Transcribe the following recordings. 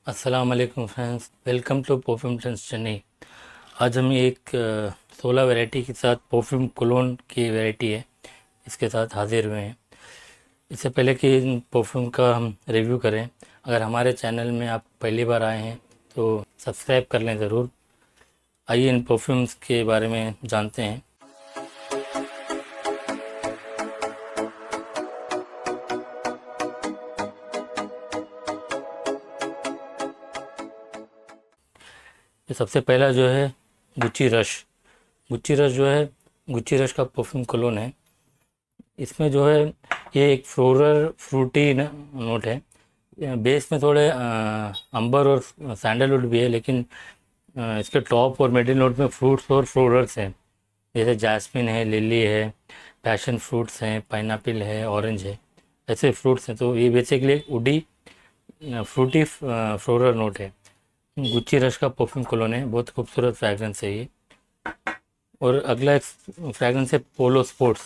अस्सलाम वालेकुम friends, welcome to perfume trends Chennai. आज हम एक 16 वैरायटी के साथ परफ्यूम कोलोन की वैरायटी है, इसके साथ हाजिर हुए हैं। इससे पहले कि इन परफ्यूम का हम रिव्यू करें, अगर हमारे चैनल में आप पहली बार आए हैं तो सब्सक्राइब कर लें ज़रूर। आइए इन परफ्यूम्स के बारे में जानते हैं। ये सबसे पहला जो है गुच्ची रश। गुच्ची रश जो है गुच्ची रश का परफ्यूम कोलोन है। इसमें जो है ये एक फ्लोरल फ्रूटी नोट है। बेस में थोड़े अंबर और सैंडलवुड भी है, लेकिन इसके टॉप और मिडिल नोट में फ्रूट्स और फ्लोरल्स हैं, जैसे जैस्मिन है, लिली है, पैशन फ्रूट्स हैं, पाइनएप्पल है, ऑरेंज है, ऐसे फ्रूट्स हैं। तो ये बेसिकली एक वुडी फ्रूटी फ्लोरल नोट है। गुच्ची रश का परफ्यूम कोलोन है, बहुत खूबसूरत फ्रैग्रेंस है ये। और अगला एक फ्रैग्रेंस है पोलो स्पोर्ट्स।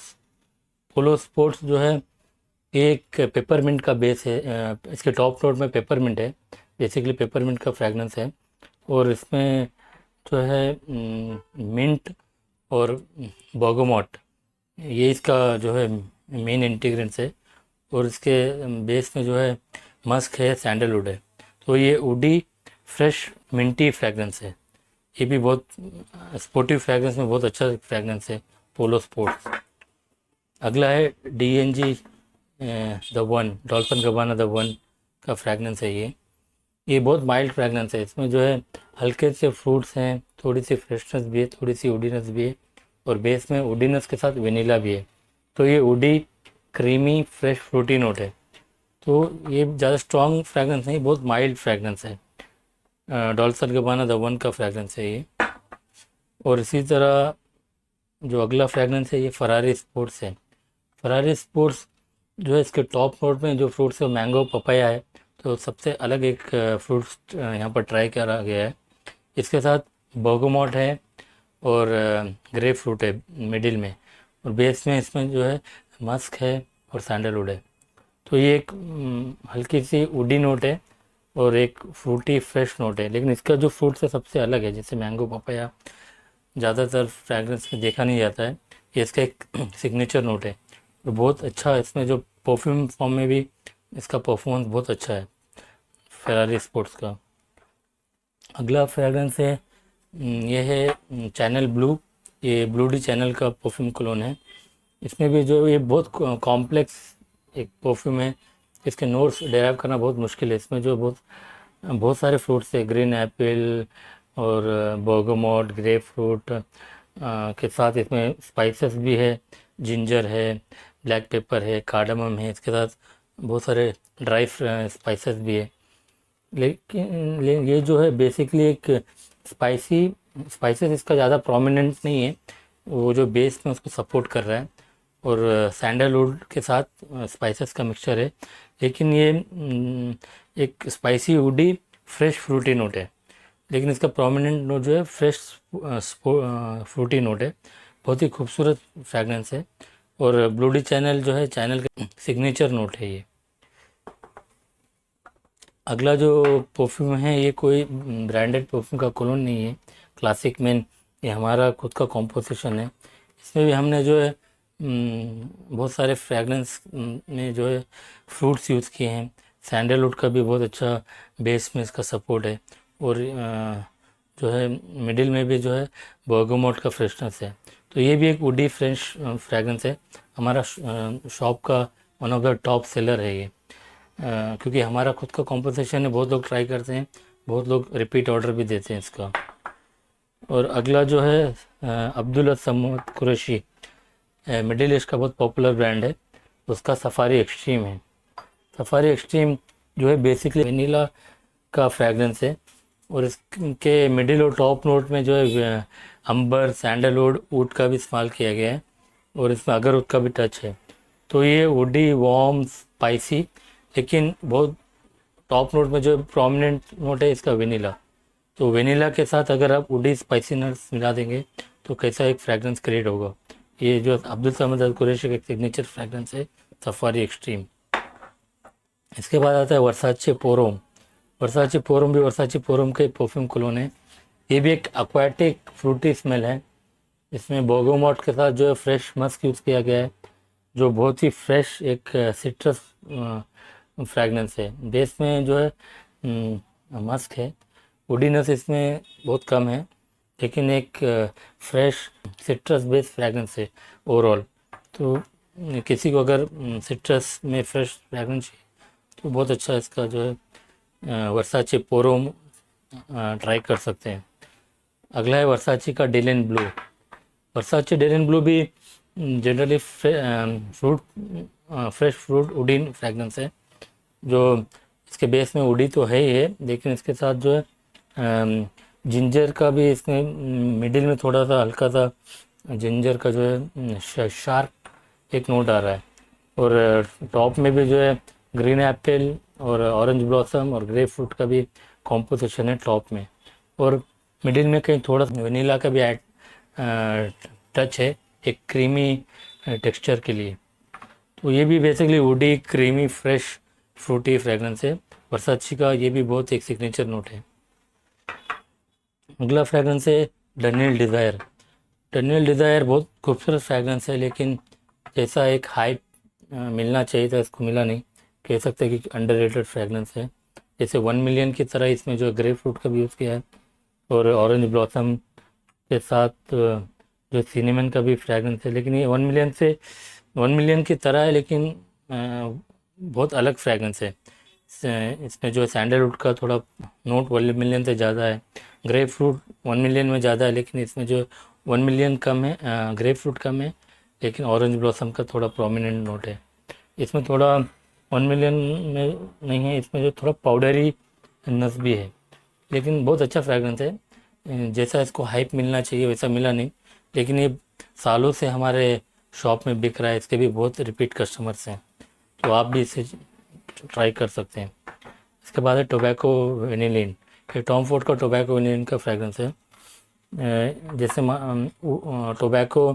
पोलो स्पोर्ट्स जो है ये एक पेपरमिंट का बेस है। इसके टॉप नोट में पेपरमिंट है, बेसिकली पेपरमिंट का फ्रैग्रेंस है। और इसमें जो है मिंट और बर्गमोट, ये इसका जो है मेन इंटीग्रेंट्स है। और इसके बेस में जो है मस्क है, सैंडलवुड है। तो ये वुडी फ्रेश मिंटी फ्रैग्रेंस है। ये भी बहुत स्पोर्टिव फ्रैग्रेंस में बहुत अच्छा फ्रैग्रेंस है, पोलो स्पोर्ट्स। अगला है DNG the one, Dolce Gabbana the one का फ्रैग्रेंस है ये बहुत माइल्ड फ्रैग्रेंस है। इसमें जो है हल्के से फ्रूट्स हैं, थोड़ी सी फ्रेशनेस भी है, थोड़ी सी वुडीनेस भी है, और बेस में वुडीनेस के साथ वेनिला भी है। तो ये woody creamy fresh fruity note है। तो ये ज़्यादा स्ट्रॉन्ग फ्रैग्रेंस नहीं, बहुत माइल्ड फ्रैग्रेंस है। डॉल्फिन गबाना द वन का फ्रैग्रेंस है ये। और इसी तरह जो अगला फ्रैग्रेंस है ये फरारी स्पोर्ट्स है। फरारी स्पोर्ट्स जो है इसके टॉप नोट में जो फ्रूट्स है मैंगो पपाया है। तो सबसे अलग एक फ्रूट्स यहाँ पर ट्राई करा गया है। इसके साथ बर्गमोट है और ग्रेप फ्रूट है मिडिल में, और बेस में इसमें जो है मस्क है और सैंडलवुड है। तो ये एक हल्की सी वुडी नोट है और एक फ्रूटी फ्रेश नोट है, लेकिन इसका जो फ्रूट से सबसे अलग है। जैसे मैंगो पपाया ज़्यादातर फ्रैग्रेंस में देखा नहीं जाता है, ये इसका एक सिग्नेचर नोट है। और बहुत अच्छा, इसमें जो परफ्यूम फॉर्म में भी इसका परफॉर्मेंस बहुत अच्छा है फेरारी स्पोर्ट्स का। अगला फ्रेगरेंस है ये है चैनल ब्लू। ये ब्लू डी चैनल का परफ्यूम कोलोन है। इसमें भी जो ये बहुत कॉम्प्लेक्स एक परफ्यूम है। इसके नोट्स डेराइव करना बहुत मुश्किल है। इसमें जो बहुत बहुत सारे फ्रूट्स है, ग्रीन एप्पल और बर्गमोट, ग्रेप फ्रूट के साथ इसमें स्पाइसेस भी है, जिंजर है, ब्लैक पेपर है, कार्डमम है, इसके साथ बहुत सारे ड्राई स्पाइसेस भी है। लेकिन ये जो है बेसिकली एक स्पाइसेस इसका ज़्यादा प्रोमिनेंट नहीं है, वो जो बेस में उसको सपोर्ट कर रहा है। और सैंडलवुड के साथ स्पाइसेस का मिक्सचर है। लेकिन ये एक spicy woody fresh fruity note है, लेकिन इसका प्रोमिनेंट नोट जो है फ्रेश फ्रूटी नोट है। बहुत ही खूबसूरत फ्रैग्रेंस है। और ब्लू डी चैनल जो है चैनल का सिग्नेचर नोट है ये। अगला जो परफ्यूम है ये कोई ब्रांडेड परफ्यूम का कोलोन नहीं है, क्लासिक मेन, ये हमारा खुद का कॉम्पोजिशन है। इसमें भी हमने जो है बहुत सारे फ्रैग्रेंस में जो है फ्रूट्स यूज़ किए हैं। सैंडलवुड का भी बहुत अच्छा बेस में इसका सपोर्ट है। और जो है मिडिल में भी जो है बर्गमोट का फ्रेशनेस है। तो ये भी एक वुडी फ्रेश फ्रैग्रेंस है। हमारा शॉप का one of the top seller है ये। क्योंकि हमारा खुद का कॉम्पोजिशन है, बहुत लोग ट्राई करते हैं, बहुत लोग रिपीट ऑर्डर भी देते हैं इसका। और अगला जो है अब्दुल समद कुरैशी, मिडिल ईस्ट का बहुत पॉपुलर ब्रांड है, उसका सफारी एक्सट्रीम है। सफारी एक्सट्रीम जो है बेसिकली वेनिला का फ्रैग्रेंस है। और इसके मिडिल और टॉप नोट में जो है अंबर, सैंडलवुड, ऊड का भी इस्तेमाल किया गया है, और इसमें अगरवुड का भी टच है। तो ये वुडी, वार्म, स्पाइसी, लेकिन बहुत टॉप नोट में जो प्रोमिनेंट नोट है इसका वेनिला। तो वेनिला के साथ अगर आप वुडी स्पाइसीनेस मिला देंगे तो कैसा एक फ्रैग्रेंस क्रिएट होगा। ये जो अब्दुल समद अल कुरैशी का एक सिग्नेचर फ्रैग्रेंस है, सफारी एक्सट्रीम। इसके बाद आता है वर्साचे पोरोम। वर्साची पोरम भी वर्साची पोरम के परफ्यूम कोलोन है। ये भी एक एक्वाटिक फ्रूटी स्मेल है। इसमें बोगोमॉट के साथ जो है फ्रेश मस्क यूज़ किया गया है, जो बहुत ही फ्रेश एक सिट्रस फ्रैगनेंस है। बेस में जो है मस्क है, वुडीनेस इसमें बहुत कम है, लेकिन एक फ्रेश सिट्रस बेस्ड फ्रैगनेंस है ओवरऑल। तो किसी को अगर सिट्रस में फ्रेश फ्रैगनेंस चाहिए तो बहुत अच्छा इसका जो है वर्साची पोरोम ट्राई कर सकते हैं। अगला है वर्साची का डेलन ब्लू। वर्साची डेलन ब्लू भी जनरली फ्रेश फ्रूट वुडीन फ्रैगनेंस है, जो इसके बेस में वुडी तो है ही है, लेकिन इसके साथ जो है जिंजर का भी इसमें मिडिल में थोड़ा सा हल्का सा जिंजर का जो है शार्प एक नोट आ रहा है। और टॉप में भी जो है ग्रीन एप्पल और ऑरेंज ब्लॉसम और ग्रेप फ्रूट का भी कॉम्पोजिशन है टॉप में, और मिडिल में कहीं थोड़ा वनीला का भी ऐड टच है एक क्रीमी टेक्सचर के लिए। तो ये भी basically woody creamy fresh Frooti fragrance है। वर्साची का ये भी बहुत एक सिग्नेचर नोट है। अगला फ्रेगरेंस है डैनियल डिज़ायर। डैनियल डिज़ायर बहुत खूबसूरत फ्रेगरेंस है, लेकिन जैसा एक हाइप मिलना चाहिए था इसको मिला नहीं। कह सकते हैं कि अंडररेटेड फ्रेगरेंस है। जैसे 1 मिलियन की तरह इसमें जो ग्रेप फ्रूट का भी यूज़ किया है, और ऑरेंज ब्लॉसम के साथ जो सिनेमन का भी फ्रेगरेंस है, लेकिन ये 1 मिलियन की तरह है, लेकिन बहुत अलग फ्रेगरेंस है। इसमें जो सैंडलवुड का थोड़ा नोट 1 मिलियन से ज़्यादा है। ग्रेप फ्रूट 1 मिलियन में ज़्यादा है, लेकिन इसमें जो 1 मिलियन कम है, ग्रेप फ्रूट कम है, लेकिन ऑरेंज ब्लॉसम का थोड़ा प्रोमिनेंट नोट है। इसमें थोड़ा 1 मिलियन में नहीं है, इसमें जो थोड़ा पाउडरी नस भी है, लेकिन बहुत अच्छा फ्रेगरेंस है। जैसा इसको हाइप मिलना चाहिए वैसा मिला नहीं, लेकिन ये सालों से हमारे शॉप में बिक रहा है। इसके भी बहुत रिपीट कस्टमर्स हैं, तो आप भी इसे ट्राई कर सकते हैं। इसके बाद है टोबैको वेनिलिन। ये टॉम फोर्ड का टोबैको वेनिलिन का फ्रेगरेंस है। जैसे टोबैको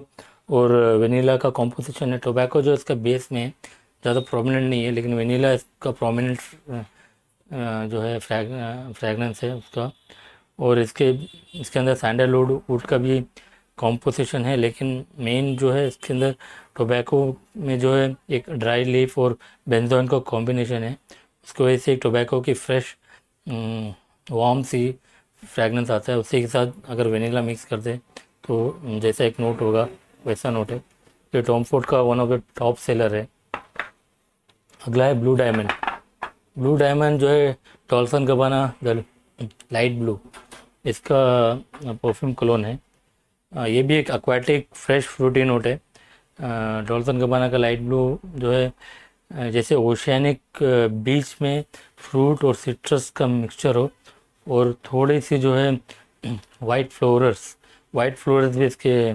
और वेनिला का कॉम्पोजिशन है। टोबैको जो इसका बेस में ज़्यादा प्रोमिनेंट नहीं है, लेकिन वेनिला इसका प्रोमिनेंट जो है फ्रेगरेंस है उसका। और इसके अंदर सैंडलवुड का भी कॉम्पोजिशन है, लेकिन मेन जो है इसके अंदर टोबैको में जो है एक ड्राई लीफ और बेंजोइन का कॉम्बिनेशन है। उसकी वजह से एक टोबैको की फ्रेश वार्म सी फ्रेगनेंस आता है। उसी के साथ अगर वेनिला मिक्स कर दे तो जैसा एक नोट होगा वैसा नोट है। ये टॉम फोर्ड का one of the top seller है। अगला है ब्लू डायमंड। ब्लू डायमंड जो है डॉल्सन गबाना लाइट ब्लू, इसका परफ्यूम कोलोन है। ये भी एक एक्वाटिक फ्रेश फ्रूटी नोट है। डॉल्सन गबाना का लाइट ब्लू जो है जैसे ओशियानिक बीच में फ्रूट और सिट्रस का मिक्सचर हो, और थोड़ी सी जो है वाइट फ्लोरस भी इसके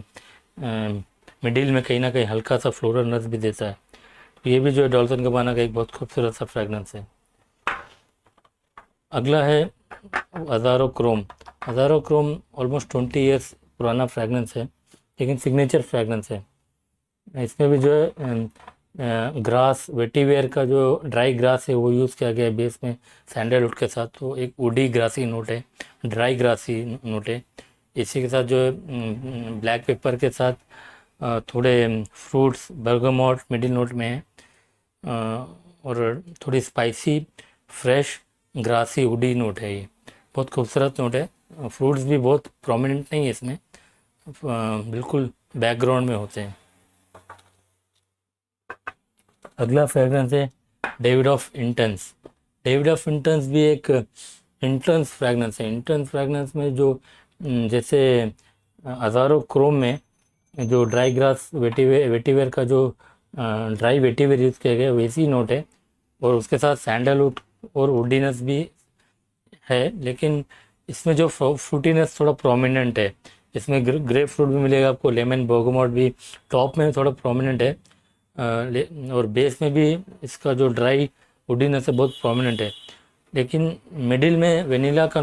मिडिल में कहीं ना कहीं हल्का सा फ्लोरल नट्स भी देता है। तो ये भी जो है डॉल्सन गबाना का एक बहुत खूबसूरत सा फ्रेगरेंस है। अगला है हज़ारो क्रोम। हज़ारो क्रोम ऑलमोस्ट 20 ईयर्स पुराना फ्रेगरेंस है, लेकिन सिग्नेचर फ्रेगरेंस है। इसमें भी जो है ग्रास वेटिवेयर का जो ड्राई ग्रास है वो यूज़ किया गया है बेस में सैंडलवुड के साथ। तो एक वुडी ग्रासी नोट है, ड्राई ग्रासी नोट है। इसी के साथ जो है ब्लैक पेपर के साथ थोड़े फ्रूट्स बर्गमॉट मिडिल नोट में है, और थोड़ी spicy fresh grassy woody note है। ये बहुत खूबसूरत नोट है। फ्रूट्स भी बहुत प्रोमिनेंट नहीं है इसमें, बिल्कुल बैकग्राउंड में होते हैं। अगला फ्रेगरेंस है David of intense. David of intense भी एक इंटेंस फ्रेगरेंस है। इंटेंस फ्रेगरेंस में जो जैसे हज़ारो क्रोम में जो ड्राई ग्रास वेटिवेयर का जो ड्राई वेटिवेयर यूज़ किया गया वैसी नोट है, और उसके साथ सैंडलवुड और वुडीनेस भी है, लेकिन इसमें जो फ्रूटीनेस थोड़ा प्रोमिनेंट है। इसमें ग्रेप फ्रूट भी मिलेगा आपको, लेमन बर्गमॉट भी टॉप में थोड़ा प्रोमिनेंट है, और बेस में भी इसका जो ड्राई वुडीनेस है बहुत प्रोमिनेंट है। लेकिन मिडिल में वेनिला का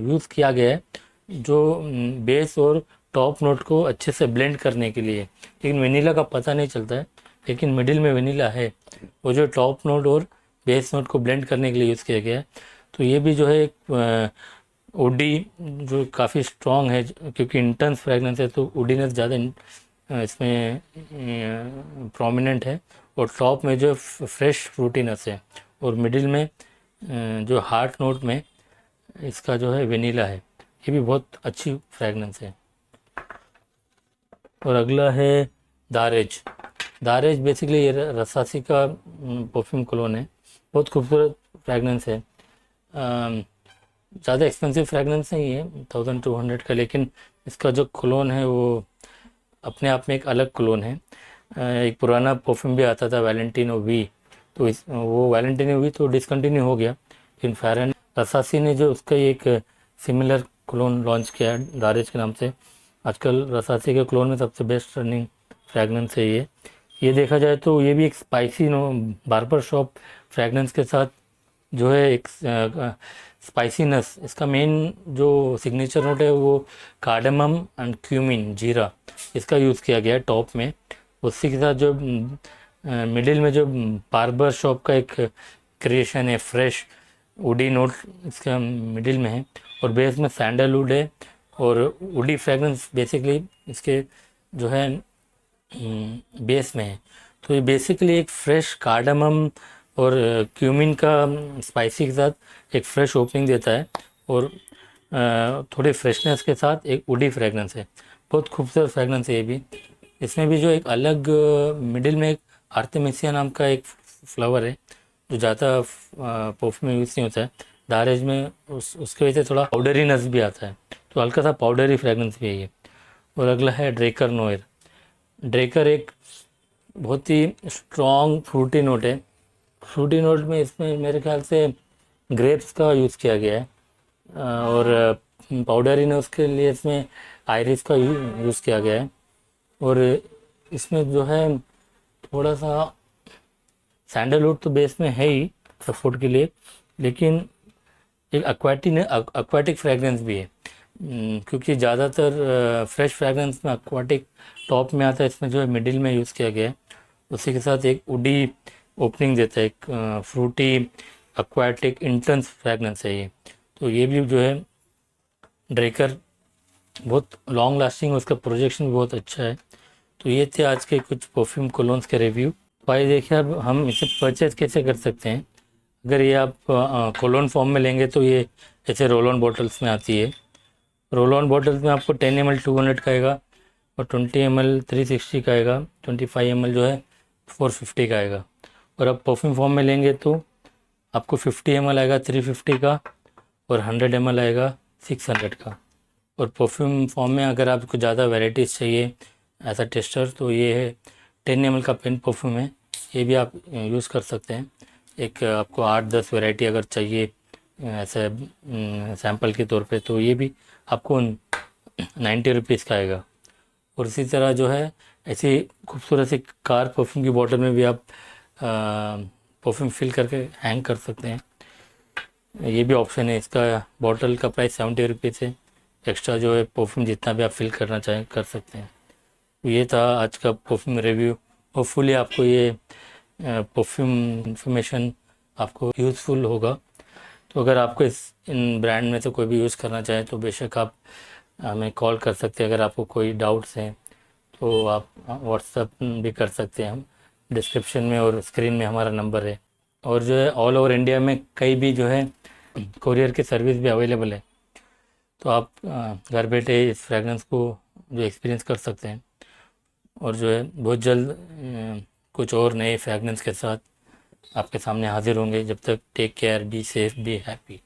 यूज़ किया गया है, जो बेस और टॉप नोट को अच्छे से ब्लेंड करने के लिए। लेकिन वेनिला का पता नहीं चलता है, लेकिन मिडिल में वेनिला है। वो जो टॉप नोट और बेस नोट को ब्लेंड करने के लिए यूज़ किया गया है। तो ये भी जो है एक ओडी जो काफ़ी स्ट्रॉन्ग है, क्योंकि इंटेंस फ्रेगनेंस है तो ओडीनेस ज़्यादा इसमें प्रोमिनेंट है। और टॉप में जो फ्रेश फ्रूटीनेस है, और मिडिल में जो हार्ट नोट में इसका जो है वेनिला है। ये भी बहुत अच्छी फ्रेगनेंस है। और अगला है दारेज। दारेज बेसिकली ये रसासी का परफ्यूम कोलोन है। बहुत खूबसूरत फ्रेगनेंस है। ज़्यादा एक्सपेंसिव फ्रेगनेंस नहीं है 1200 का, लेकिन इसका जो कोलोन है वो अपने आप में एक अलग कोलोन है। एक पुराना परफ्यूम भी आता था वैलेंटिनो वी, तो वो वैलेंटिनो वी तो डिसकंटिन्यू हो गया, लेकिन फेरन रसासी ने जो उसका एक सिमिलर कोलोन लॉन्च किया है दारेज के नाम से। आजकल रसासी के क्लोन में सबसे बेस्ट रनिंग फ्रेगनेंस है ये देखा जाए तो ये भी एक स्पाइसी बार्बर शॉप फ्रेगनेंस के साथ जो है एक स्पाइसीनेस। इसका मेन जो सिग्नेचर नोट है वो कार्डमम एंड क्यूमिन जीरा, इसका यूज़ किया गया है टॉप में। उसी के साथ जो मिडिल में जो बार्बर शॉप का एक क्रिएशन है, फ्रेश वुडी नोट इसका मिडिल में है, और बेस में सैंडलवुड है। और वुडी फ्रेगरेंस बेसिकली इसके जो है बेस में है। तो ये बेसिकली एक फ्रेश कार्डमम और क्यूमिन का स्पाइसी के साथ एक फ्रेश ओपनिंग देता है, और थोड़ी फ्रेशनेस के साथ एक वुडी फ्रेगरेंस है। बहुत खूबसूरत फ्रेगरेंस है ये भी। इसमें भी जो एक अलग मिडिल में एक आर्तेमिसिया नाम का एक फ्लावर है जो ज़्यादा परफ्यूम में यूज़ नहीं होता है। दारेज में उसके वजह से थोड़ा पाउडरी नस भी आता है, तो हल्का सा पाउडरी फ्रेगरेंस भी है ये। और अगला है ड्रेकर नोयर। ड्रेकर एक बहुत ही स्ट्रॉन्ग फ्रूटी नोट है। फ्रूटी नोट में इसमें मेरे ख्याल से ग्रेप्स का यूज़ किया गया है, और पाउडरी नोट के लिए इसमें आयरिस का यूज़ किया गया है। और इसमें जो है थोड़ा सा सैंडलवुड तो बेस में है ही सपोर्ट के लिए, लेकिन एक एक्वाटिक फ्रेगरेंस भी है। क्योंकि ज़्यादातर फ्रेश फ्रेगरेंस में एक्वाटिक टॉप में आता है, इसमें जो है मिडिल में यूज़ किया गया है। उसी के साथ एक वुडी ओपनिंग देता है, एक फ्रूटी एक्वाटिक इंटेंस फ्रेगरेंस है ये। तो ये भी जो है ड्रेकर बहुत लॉन्ग लास्टिंग, उसका प्रोजेक्शन भी बहुत अच्छा है। तो ये थे आज के कुछ परफ्यूम कोलोन्स के रिव्यू। तो आइए देखिए अब हम इसे परचेज कैसे कर सकते हैं। अगर ये आप कोलोन फॉर्म में लेंगे तो ये ऐसे रोल ऑन बॉटल्स में आती है। रोल ऑन बॉटल्स में आपको 10 ml 200 का आएगा, और 20 ml 360 का आएगा, 25 ml जो है 450 का आएगा। और अब परफ्यूम फॉर्म में लेंगे तो आपको 50 ml आएगा 350 का, और 100 ml आएगा 600 का। और परफ्यूम फॉर्म में अगर आपको ज़्यादा वेराइटीज़ चाहिए ऐसा टेस्टर, तो ये है 10 ml का पेन परफ्यूम है, ये भी आप यूज़ कर सकते हैं। एक आपको 8-10 वैरायटी अगर चाहिए ऐसे सैम्पल के तौर पे, तो ये भी आपको 90 रुपीज़ का आएगा। और इसी तरह जो है ऐसी खूबसूरत सी कार परफ्यूम की बॉटल में भी आप परफ्यूम फिल करके हैंग कर सकते हैं, ये भी ऑप्शन है। इसका बॉटल का प्राइस 70 रुपीज़ है। एक्स्ट्रा जो है परफ्यूम जितना भी आप फिल करना चाहें कर सकते हैं। तो ये था आज का परफ्यूम रिव्यू। होपफुली आपको ये परफ्यूम इंफॉर्मेशन आपको यूज़फुल होगा। तो अगर आपको इन ब्रांड में से कोई भी यूज़ करना चाहें तो बेशक आप हमें कॉल कर सकते हैं। अगर आपको कोई डाउट्स हैं तो आप व्हाट्सएप भी कर सकते हैं। हम डिस्क्रिप्शन में और स्क्रीन में हमारा नंबर है। और जो है ऑल ओवर इंडिया में कई भी जो है कोरियर की सर्विस भी अवेलेबल है, तो आप घर बैठे इस फ्रेगरेंस को जो एक्सपीरियंस कर सकते हैं। और जो है बहुत जल्द कुछ और नए फ्रेगरेंस के साथ आपके सामने हाजिर होंगे। जब तक take care, be safe, be happy.